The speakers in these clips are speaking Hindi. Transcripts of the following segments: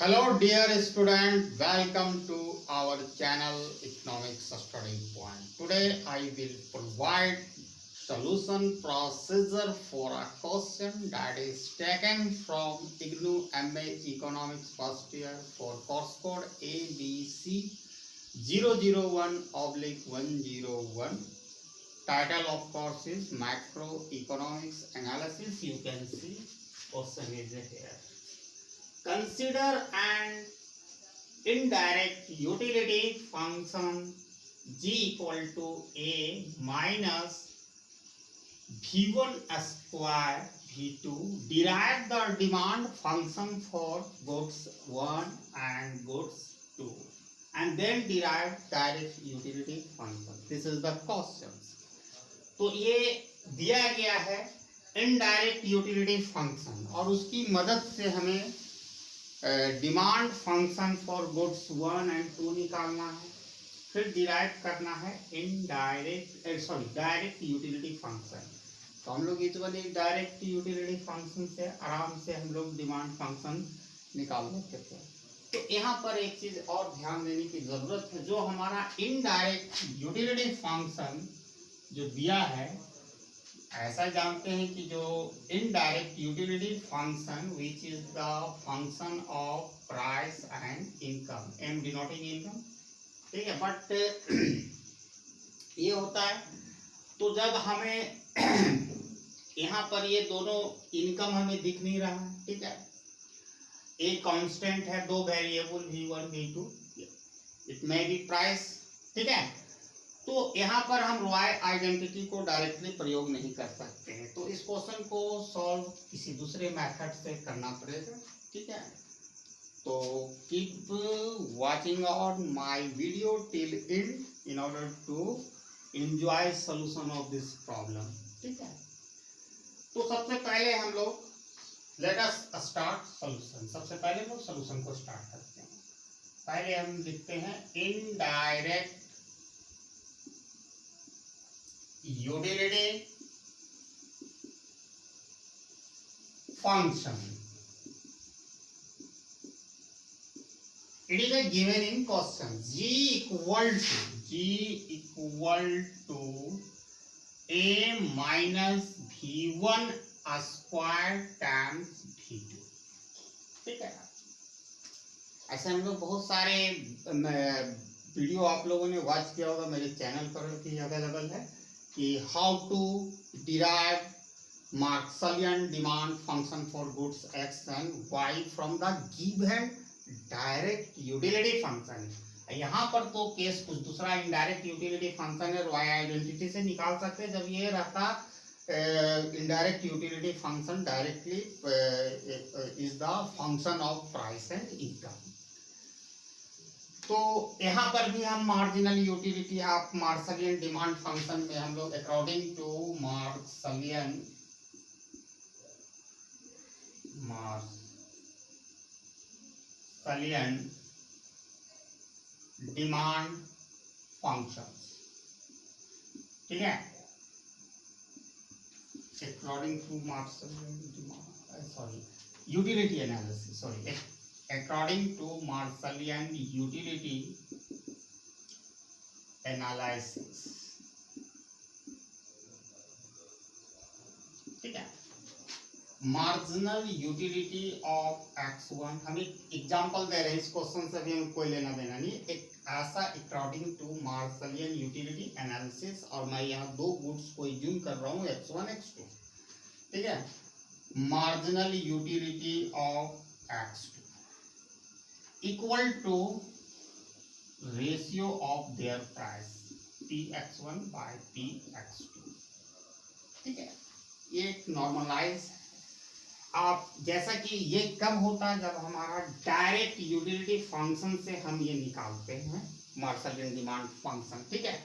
Hello dear student, welcome to our channel Economics Study Point. Today I will provide solution procedure for a question that is taken from IGNOU MA Economics first year for course code ABC 001/101. Title of course is Macroeconomics Analysis. You can see question is here. Consider an indirect utility function g equal to a minus v1 square v2. Derive the demand function for goods 1 and goods 2 and then derive direct utility function. This is the question. तो ये दिया गया है इनडायरेक्ट यूटिलिटी फंक्शन और उसकी मदद से हमें demand function for goods 1 and 2 निकालना है, फिर डिराइव करना है डायरेक्ट यूटिलिटी फंक्शन। तो हम लोग इस वाले डायरेक्ट यूटिलिटी फंक्शन से आराम से हम लोग डिमांड फंक्शन निकाल सकते थे। तो यहाँ पर एक चीज और ध्यान देने की जरूरत है, जो हमारा इनडायरेक्ट यूटिलिटी फंक्शन जो दिया है, ऐसा जानते हैं कि जो indirect utility function which is the function of price and income, M denoting income, ठीक है। बट ये होता है तो जब हमें यहाँ पर ये दोनों इनकम हमें दिख नहीं रहा है, ठीक है, एक कांस्टेंट है, दो variable v1 v2, it may be price, ठीक है। तो यहाँ पर हम रॉय आइडेंटिटी को डायरेक्टली प्रयोग नहीं कर सकते हैं, तो इस क्वेश्चन को सॉल्व किसी दूसरे मेथड से करना पड़ेगा, ठीक है। तो keep watching on my video till end in order to enjoy solution of this problem, ठीक है। तो सबसे पहले हम लोग लेट अस स्टार्ट सॉल्यूशन। सबसे पहले लोग सॉल्यूशन को स्टार्ट करते हैं। पहले हम लिखते हैं indirect utility function. It is a given in question. G equal to a minus v1 square times v2, ठीक है। ऐसे हम लोग बहुत सारे वीडियो आप लोगों ने वॉच किया होगा मेरे चैनल पर भी अवेलेबल है कि how to derive Marshallian demand function for goods X and Y from the given direct utility function. यहाँ पर तो केस कुछ दूसरा, इनडायरेक्ट यूटिलिटी फंक्शन है, रॉय आइडेंटिटी से निकाल सकते हैं जब ये रहता indirect utility function directly is the function of price and income. तो यहाँ पर भी हम marginal utility of Marshallian demand function में हम लोग according to Marshallian demand function, ठीक है, according to Marshallian utility analysis, according to Marshallian utility analysis, ठीक है। मार्जिनल यूटिलिटी ऑफ x1, हम एक एग्जांपल दे रहे हैं, इस क्वेश्चन से भी हम कोई लेना देना नहीं, एक ऐसा अकॉर्डिंग टू मार्शलियन यूटिलिटी एनालिसिस, और मैं यहाँ दो गुड्स को यूज कर रहा हूँ x1 x2, ठीक है। Marginal utility of x2 equal to ratio of their price px1 by px2, ठीक है। ये एक नॉर्मलाइज, आप जैसा कि ये कब होता है जब हमारा डायरेक्ट यूटिलिटी फंक्शन से हम ये निकालते हैं मार्शलियन डिमांड फंक्शन, ठीक है।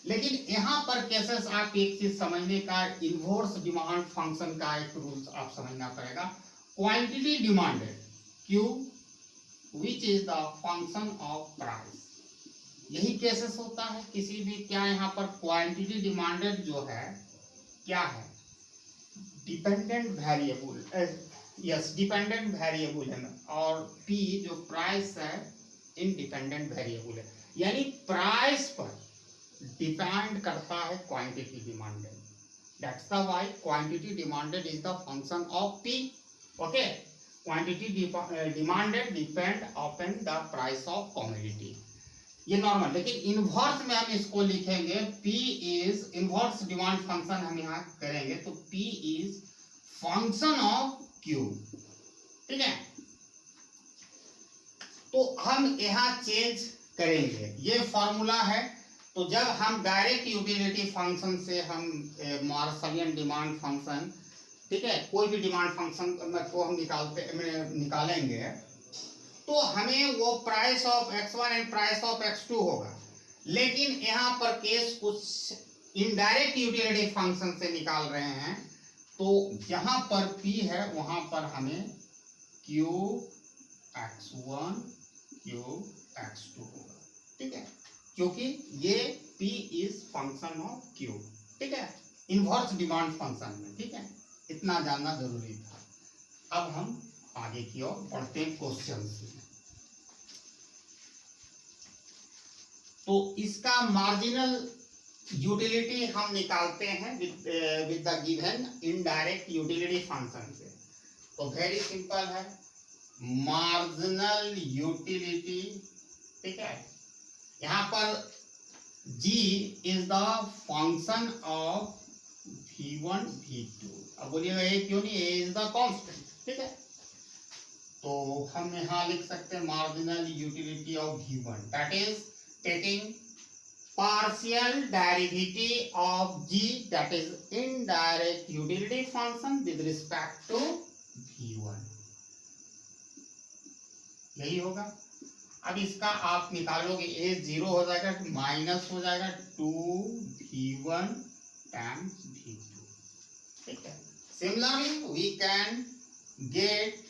लेकिन यहाँ पर केसेस आप एक चीज समझने का, इनवर्स डिमांड फंक्शन का एक रूल्स आप समझना पड़ेगा। Quantity demanded Q which is the function of price, यही केसेस होता है किसी भी, क्या यहाँ पर क्वांटिटी डिमांडेड जो है क्या है, dependent variable yes dependent variable है और पी जो प्राइस है इंडिपेंडेंट वेरिएबल है, यानी प्राइस पर डिपेंड करता है quantity demanded. That's the why quantity demanded is the function of P. Okay, quantity demanded depend upon the price of commodity, ये नॉर्मल। लेकिन इनवर्स में हम इसको लिखेंगे, P is inverse demand function हम यहाँ करेंगे तो P is function of Q। ठीक है, तो हम यहाँ चेंज करेंगे, ये फॉर्मूला है। तो जब हम डायरेक्ट यूटिलिटी फंक्शन से हम मार्शलियन डिमांड फंक्शन, ठीक है, कोई भी डिमांड फंक्शन को हम निकालेंगे तो हमें वो price of x1 and price of x2 होगा। लेकिन यहाँ पर केस कुछ इनडायरेक्ट यूटिलिटी फंक्शन से निकाल रहे हैं, तो जहां पर P है वहां पर हमें Qx1 Qx2 होगा। ठीक है, क्योंकि ये P is function of Q। ठीक है, इनवर्स डिमांड फंक्शन में। ठीक है, इतना जानना जरूरी था। अब हम आगे की ओर बढ़ते हैं क्वेश्चन से। तो इसका मार्जिनल यूटिलिटी हम निकालते हैं with the given indirect utility function से। तो वेरी सिंपल है, मार्जिनल यूटिलिटी। ठीक है, यहाँ पर G is the function of V1 V2। अब बोलिएगा ये क्यों नहीं, A इज द कांस्टेंट। ठीक है, तो हम यहाँ लिख सकते हैं marginal utility of V1 that is taking partial derivative of G, that is indirect utility function with respect to V1। यही होगा। अब इसका आप निकालोगे, A 0 हो जाएगा, माइनस हो जाएगा 2V1 टाइम्स V2। ठीक है, similarly we can get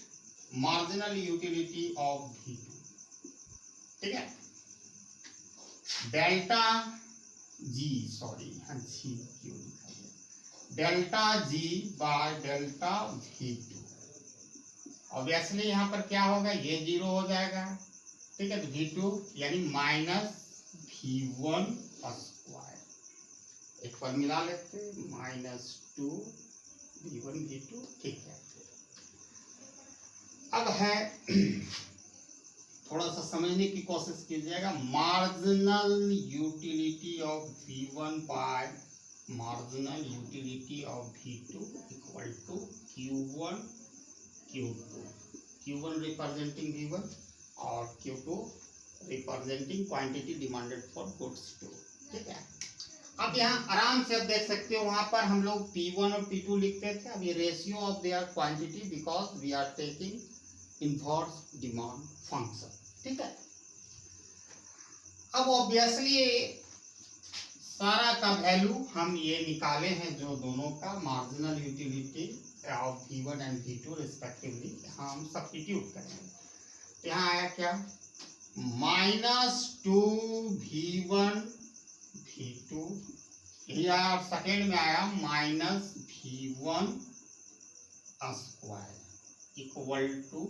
marginal utility of V2। ठीक है, डेल्टा G, सॉरी जी क्यों लिखा है, delta G by delta V2। Obviously यहाँ पर क्या होगा, ये 0 हो जाएगा। ठीक है, तो V2 यानी माइनस V1 स्क्वायर। एक पर मिला लेते, माइनस 2 V1 V2। ठीक है, अब है थोड़ा सा समझने की कोशिश कीजिएगा। Marginal utility of V1 by marginal utility of V2 equal to Q1 Q2। Q1 representing V1 और Q2 representing quantity demanded for goods 2। ठीक है, अब यहाँ आराम से आप देख सकते हो, वहां पर हम लोग P1 और P2 लिखते थे। अब ये ratio of their quantity because we are taking inverse demand function. ठीक है, अब ऑब्वियसली सारा का वैल्यू हम ये निकाले हैं, जो दोनों का marginal utility of V1 and V2 respectively, यहाँ हम सब्स्टिट्यूट करेंगे। तो यहाँ आया क्या, माइनस 2V1 V2, यही आया। और सेकेंड में आया minus V1 square equal to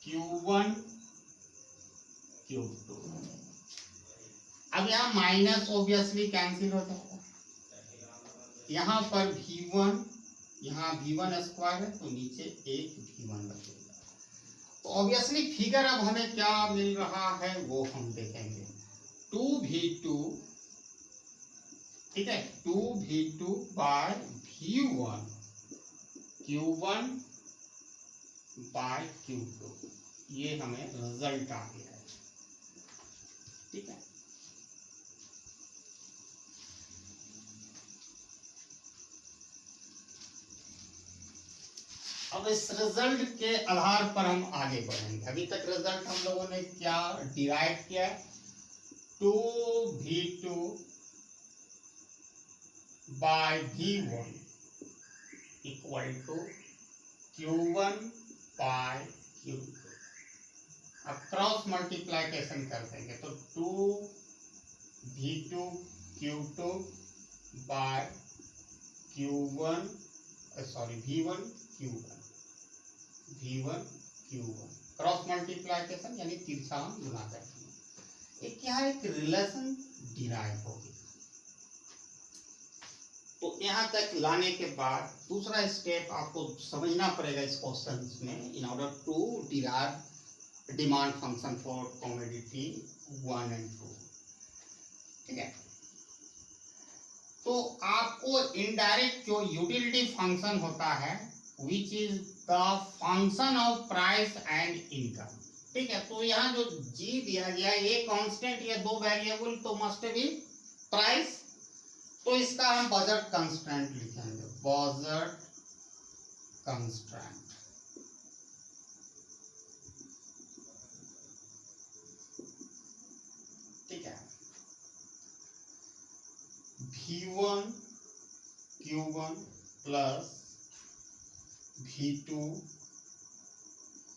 Q1 Q2। अब यहाँ माइनस ऑब्वियसली कैंसिल हो जाएगा, यहाँ पर V1, यहाँ V1 स्क्वायर है तो नीचे एक V1 बचेगा। तो ऑब्वियसली फिगर अब हमें क्या मिल रहा है वो हम देखेंगे, 2V2। ठीक है, 2V2 bye V1 Q1 bye Q2, ये हमें रिजल्ट आ गया है। ठीक है, अब इस रिजल्ट के आधार पर हम आगे बढ़ेंगे। अभी तक रिजल्ट हम लोगों ने क्या डिराइव किया, 2V2 bye V1 equal to Q1 bye Q2। अब क्रॉस मल्टीप्लाइकेशन कर देंगे तो 2V2 Q2 bye Q1 V1 Q1 V1 Q1 cross multiplication यानी तिरछा हम गुना करेंगे। एक क्या एक रिलेशन डिराइव होगी। तो यहाँ तक लाने के बाद दूसरा स्टेप आपको समझना पड़ेगा इस क्वेश्चन में, in order to derive demand function for commodity 1 and 2। ठीक है, तो आपको इनडायरेक्ट जो यूटिलिटी फंक्शन होता है विच is the function of price and income. ठीक है, तो यहाँ जो जी दिया गया ये कांस्टेंट, ये दो वेरिएबल तो मस्ट बी प्राइस, तो इसका हम बजट कंस्ट्रेंट लिखेंगे, बजट कंस्ट्रेंट। ठीक है, V1 Q1 plus V2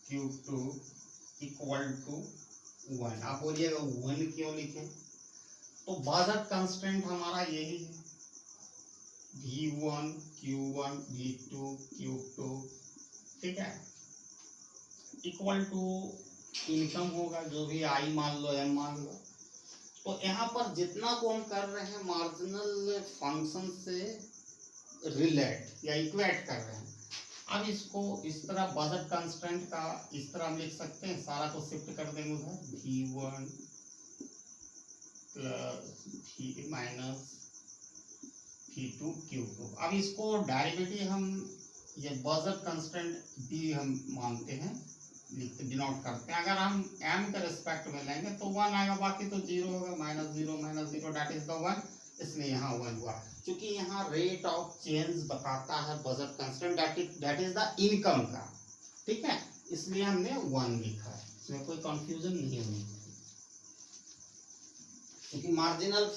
Q2 equal to 1। आप बोलिएगा 1 क्यों लिखें, तो बजट कंस्ट्रेंट हमारा यही है, V1 Q1 V2 Q2। ठीक है, इक्वल टू इनकम होगा जो भी आई मान लो एम मान लो। तो यहाँ पर जितना को हम कर रहे हैं मार्जिनल फंक्शन से रिलेट या इक्वेट कर रहे हैं। अब इसको इस तरह बजट कंस्टेंट का इस तरह हम लिख सकते हैं, सारा को शिफ्ट कर देंगे उधर, V1 plus V minus V2 Q2। अब इसको डेरिवेटिव हम ये बजट कंस्टेंट भी हम मानते हैं, डिनोट करते हैं। अगर हम m के रिस्पेक्ट में लेंगे तो 1 आएगा, बाकी तो 0 होगा, minus zero that is the 1, इसलिए यहाँ 1 हुआ। क्योंकि यहाँ रेट ऑफ चेंज बताता है budget constant, that is the income का। ठीक है, इसलिए हमने 1 लिखा है, इसमें कोई कंफ्यूजन नहीं होनी चाहिए। क्योंकि मार्जिनल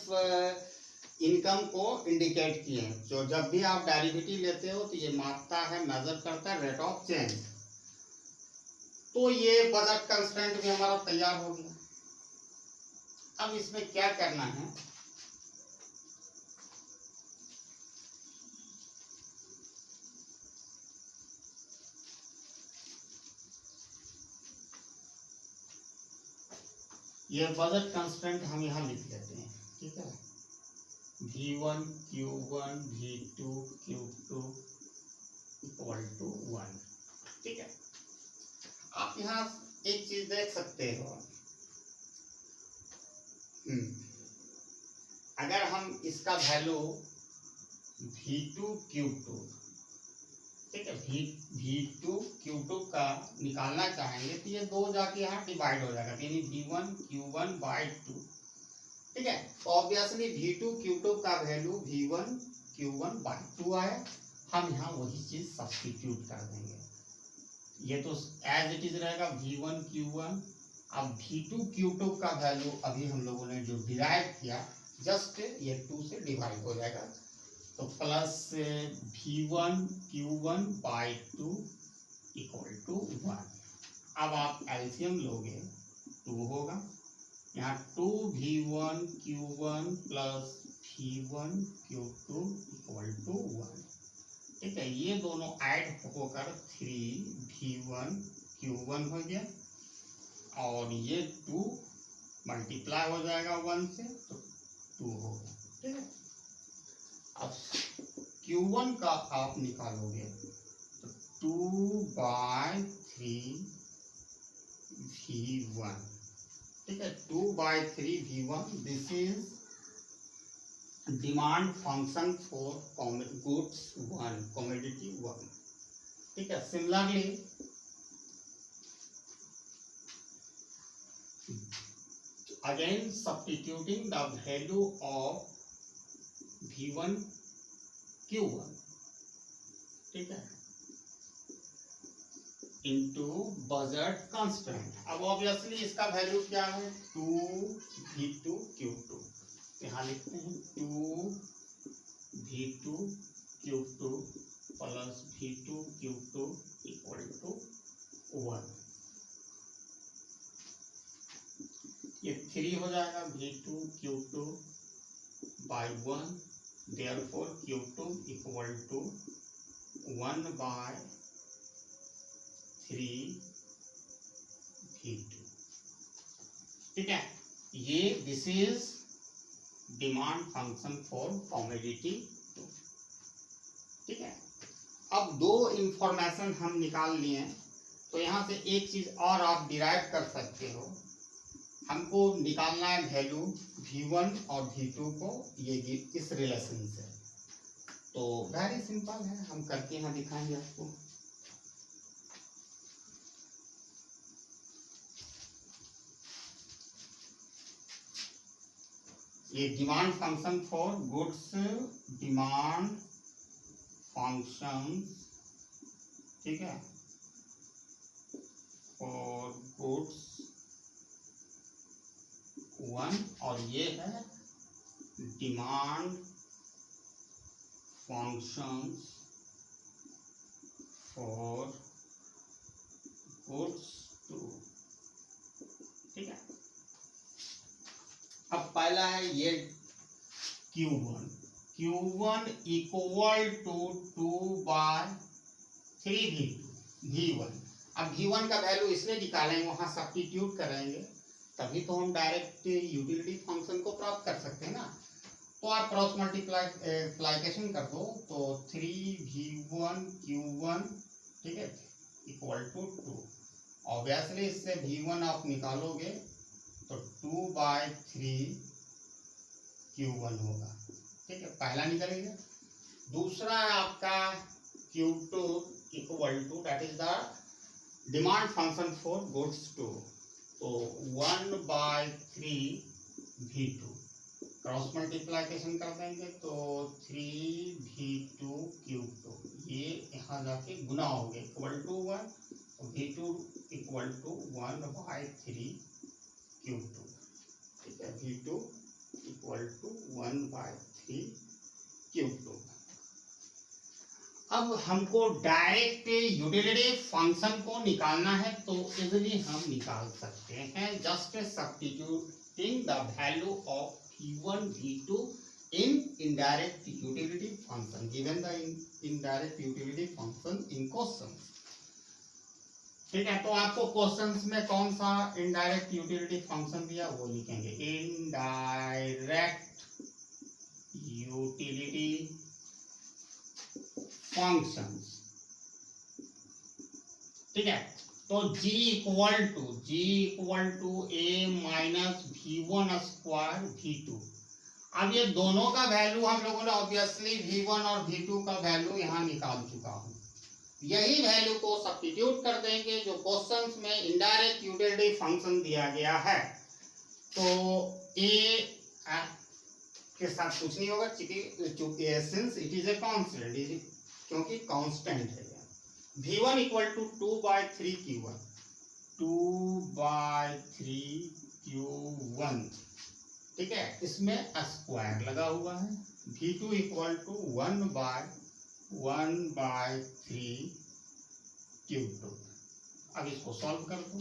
इनकम को इंडिकेट किए हैं, जो जब भी आप डेरिवेटिव लेते हो तो ये मापता है, मेजर करता है रेट ऑफ चेंज। तो ये बजट कंस्टेंट भी हमारा तैयार हो गया। अब इसमें क्या करना है, ये बजट कंस्टेंट हम यहाँ लिख लेते हैं। ठीक है, V1 Q1 V2 Q2 equal to 1। ठीक है, आप यहाँ एक चीज देख सकते हो, अगर हम इसका वैल्यू V2 Q2, ठीक है, V2 Q2 का निकालना चाहेंगे तो ये दो जाके यहाँ डिवाइड हो जाएगा, यानी V1 Q1 बाई 2। ठीक है, तो ऑब्वियसली V2 Q2 का वैल्यू V1 Q1 बाई 2 आया। हम यहाँ वही चीज सब्स्टिट्यूट कर देंगे, ये तो एज इट इज रहेगा V1 Q1। अब V2 Q2 का वैल्यू अभी हम लोगों ने जो डिराइव किया, जस्ट ये 2 से डिवाइड हो जाएगा, तो plus V1 Q1 by 2 equal to 1। अब आप एलसीएम लोगे 2 होगा, यहाँ 2V1 Q1 plus V1 Q2 equal to 1। ठीक है, ये दोनों ऐड होकर 3V1 Q1 हो गया, और ये 2 मल्टीप्लाई हो जाएगा 1 से, तो 2 होगा। ठीक है, अब Q1 का आप निकालोगे तो 2/3 V1। ठीक है, 2/3 V1, this is demand function for goods 1, commodity 1। ठीक है, similarly again substituting the value of V1 Q1, ठीक है, इंटू बजट कांस्टेंट। अब ऑब्वियसली इसका वैल्यू क्या है, 2V2 Q2, यहाँ लिखते हैं 2V2 Q2 plus V2 Q2 equal to 1। ये 3 हो जाएगा, V2 Q2 by 1, therefore Q2 equal to 1/3 3v2। ठीक है, ये this is demand function for commodity 2। ठीक है, अब दो इंफॉर्मेशन हम निकाल लिए हैं, तो यहाँ से एक चीज और आप डिराइव कर सकते हो। हमको निकालना है वैल्यू v1 और v2 को ये इस रिलेशन से। तो वेरी सिंपल है, हम करके यहाँ दिखाएंगे आपको। ये demand function for goods, demand function, ठीक है, फॉर गुड्स 1, और ये है डिमांड फंक्शंस फॉर गुड्स 2। ठीक है, अब पहला है ये Q1 इक्वल टू 2/3v1। अब v1 का वैल्यू इसलिए निकालेंगे, वहां सब्स्टिट्यूट करेंगे, तभी तो हम डायरेक्ट यूटिलिटी फंक्शन को प्राप्त कर सकते हैं ना। तो आप क्रॉस मल्टीप्लाइकेशन कर दो, तो 3v1 Q1, ठीक है, इक्वल टू 2। ऑब्वियसली इससे v1 आप निकालोगे तो 2/3 Q1 होगा। ठीक है, पहला निकल गया। दूसरा है आपका Q2 equal to, that is the demand function for goods 2, तो 1/3 v2। क्रॉस मल्टीप्लाइकेशन कर देंगे तो 3v2 Q2, ये यहाँ जाके गुना हो गया, equal to 1, v2 equal to 1/3 Q2। ठीक है, v2 इक्वल टू 1/3 Q2। अब हमको डायरेक्ट यूटिलिटी फंक्शन को निकालना है, तो इजीली हम निकाल सकते हैं, just substituting the value of v1 v2 in indirect utility function, given the indirect utility function in question। ठीक है, तो आपको क्वेश्चंस में कौन सा इनडायरेक्ट यूटिलिटी फंक्शन दिया वो लिखेंगे, इनडायरेक्ट यूटिलिटी फंक्शंस। ठीक है, तो g equal to a minus v1 square v2। अब ये दोनों का वैल्यू हम लोगों ने ऑब्वियसली v1 और v2 का वैल्यू यहाँ निकाल चुका हूँ। यही वैल्यू को सब्स्टिट्यूट कर देंगे जो क्वेश्चंस में इनडायरेक्ट यूटिलिटी फंक्शन दिया गया है। तो a के साथ कुछ नहीं होगा, चूंकि since it is a constant, क्योंकि कांस्टेंट है। v1 equal to 2/3 Q1, 2/3 Q1। ठीक है, इसमें स्क्वायर लगा हुआ है। v2 equal to 1/3 Q2। अब इसको सॉल्व कर दो,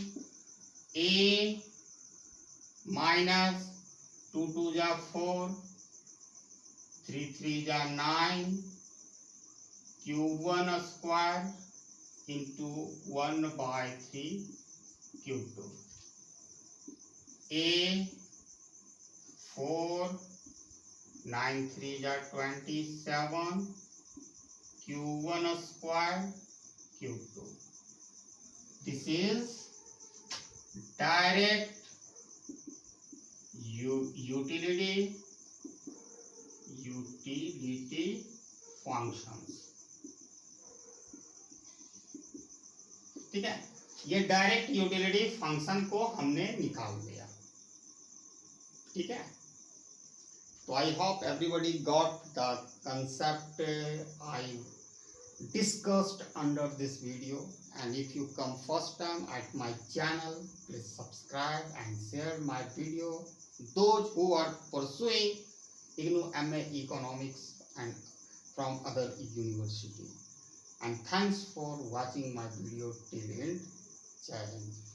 a माइनस 2 2 जा 4, 3 3 जा 9, Q1 square into 1/3 Q2। a 4, 9 3 जा 27, Q1 square Q2। This is direct utility functions. ठीक है, ये डायरेक्ट यूटिलिटी फंक्शन को हमने निकाल दिया। ठीक है, तो I hope everybody got the concept I discussed under this video, and if you come first time at my channel, please subscribe and share my video. Those who are pursuing IGNOU MA Economics and from other university, and thanks for watching my video till end. Jai Hind.